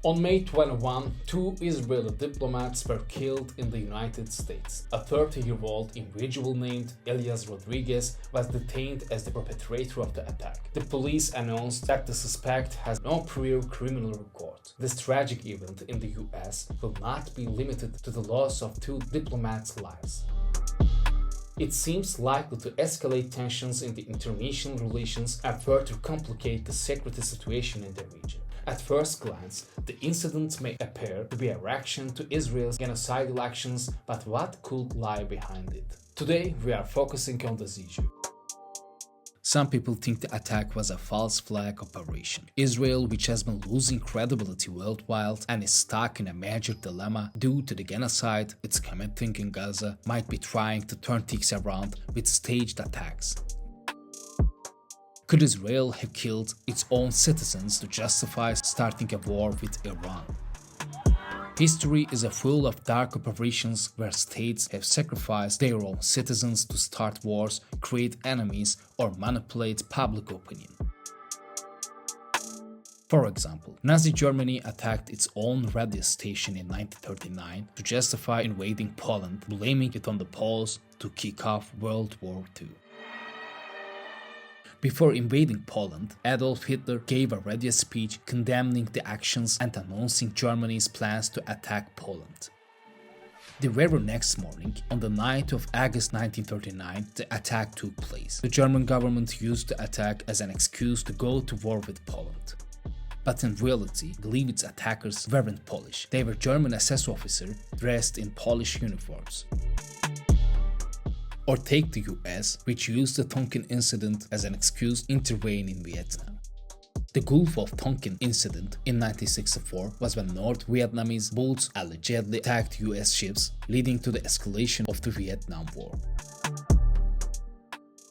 On May 21, two Israeli diplomats were killed in the United States. A 30-year-old individual named Elias Rodriguez was detained as the perpetrator of the attack. The police announced that the suspect has no prior criminal record. This tragic event in the US will not be limited to the loss of two diplomats' lives. It seems likely to escalate tensions in the international relations and further complicate the security situation in the region. At first glance, the incident may appear to be a reaction to Israel's genocidal actions, but what could lie behind it? Today, we are focusing on this issue. Some people think the attack was a false flag operation. Israel, which has been losing credibility worldwide and is stuck in a major dilemma due to the genocide it's committing in Gaza, might be trying to turn things around with staged attacks. Could Israel have killed its own citizens to justify starting a war with Iran? History is full of dark operations where states have sacrificed their own citizens to start wars, create enemies, or manipulate public opinion. For example, Nazi Germany attacked its own radio station in 1939 to justify invading Poland, blaming it on the Poles to kick off World War II. Before invading Poland, Adolf Hitler gave a radio speech condemning the actions and announcing Germany's plans to attack Poland. The very next morning, on the night of August 1939, the attack took place. The German government used the attack as an excuse to go to war with Poland. But in reality, I believe its attackers weren't Polish. They were German SS officers dressed in Polish uniforms. Or take the US, which used the Tonkin Incident as an excuse to intervene in Vietnam. The Gulf of Tonkin Incident in 1964 was when North Vietnamese boats allegedly attacked US ships, leading to the escalation of the Vietnam War.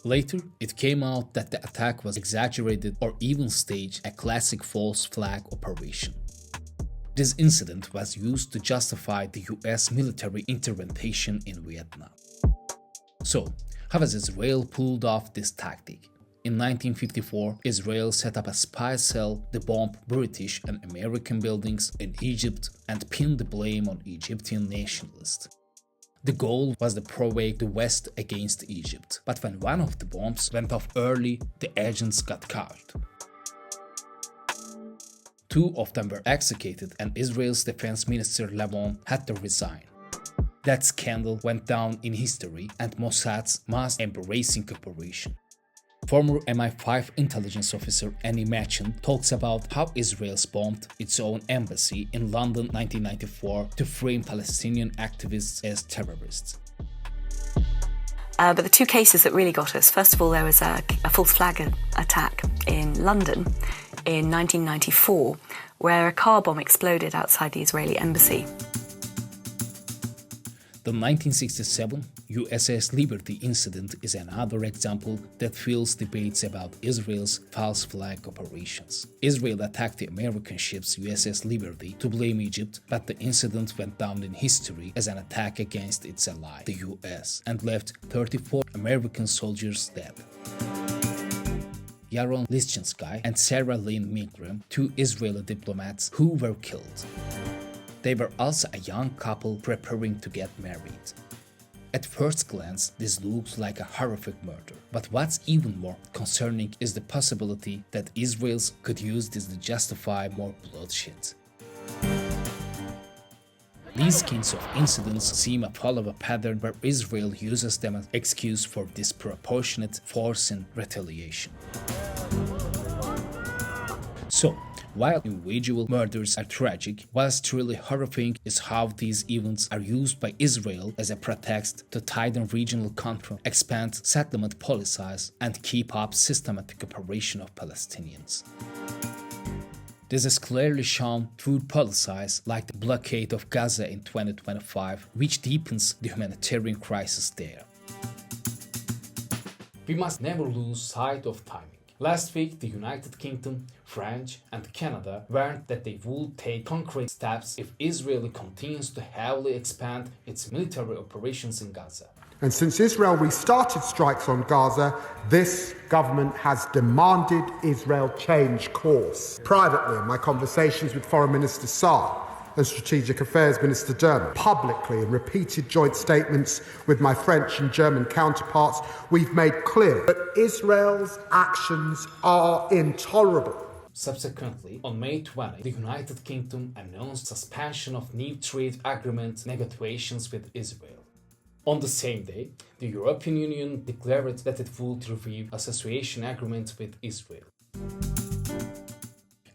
Later, it came out that the attack was exaggerated or even staged, a classic false flag operation. This incident was used to justify the US military intervention in Vietnam. So, how has Israel pulled off this tactic? In 1954, Israel set up a spy cell to bomb British and American buildings in Egypt and pinned the blame on Egyptian nationalists. The goal was to provoke the West against Egypt, but when one of the bombs went off early, the agents got caught. Two of them were executed and Israel's defense minister Lavon had to resign. That scandal went down in history and Mossad's mass embracing operation. Former MI5 intelligence officer Annie Machen talks about how Israel bombed its own embassy in London 1994 to frame Palestinian activists as terrorists. But the two cases that really got us, first of all, there was a false flag attack in London in 1994 where a car bomb exploded outside the Israeli embassy. The 1967 USS Liberty Incident is another example that fuels debates about Israel's false flag operations. Israel attacked the American ship USS Liberty to blame Egypt, but the incident went down in history as an attack against its ally, the US, and left 34 American soldiers dead. Yaron Lischensky and Sarah Lynn Milgram, two Israeli diplomats who were killed. They were also a young couple preparing to get married. At first glance, this looks like a horrific murder, but what's even more concerning is the possibility that Israel could use this to justify more bloodshed. These kinds of incidents seem to follow a pattern where Israel uses them as an excuse for disproportionate force and retaliation. So, while individual murders are tragic, what's truly horrifying is how these events are used by Israel as a pretext to tighten regional control, expand settlement policies, and keep up systematic operation of Palestinians. This is clearly shown through policies like the blockade of Gaza in 2025, which deepens the humanitarian crisis there. We must never lose sight of timing. Last week, the United Kingdom, France, and Canada warned that they would take concrete steps if Israel continues to heavily expand its military operations in Gaza. And since Israel restarted strikes on Gaza, this government has demanded Israel change course. Privately, in my conversations with Foreign Minister Saar and Strategic Affairs Minister Dermot, publicly in repeated joint statements with my French and German counterparts, we've made clear that Israel's actions are intolerable. Subsequently, on May 20, the United Kingdom announced suspension of new trade agreement negotiations with Israel. On the same day, the European Union declared that it would review association agreement with Israel.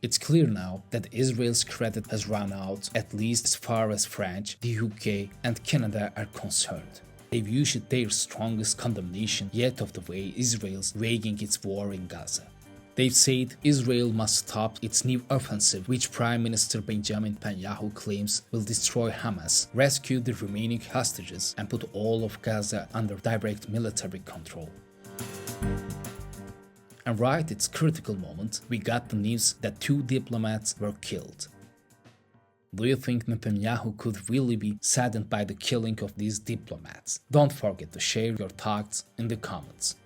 It's clear now that Israel's credit has run out, at least as far as France, the UK and Canada are concerned. They've issued their strongest condemnation yet of the way Israel's waging its war in Gaza. They've said Israel must stop its new offensive, which Prime Minister Benjamin Netanyahu claims will destroy Hamas, rescue the remaining hostages, and put all of Gaza under direct military control. And right at its critical moment, we got the news that 2 diplomats were killed. Do you think Netanyahu could really be saddened by the killing of these diplomats? Don't forget to share your thoughts in the comments.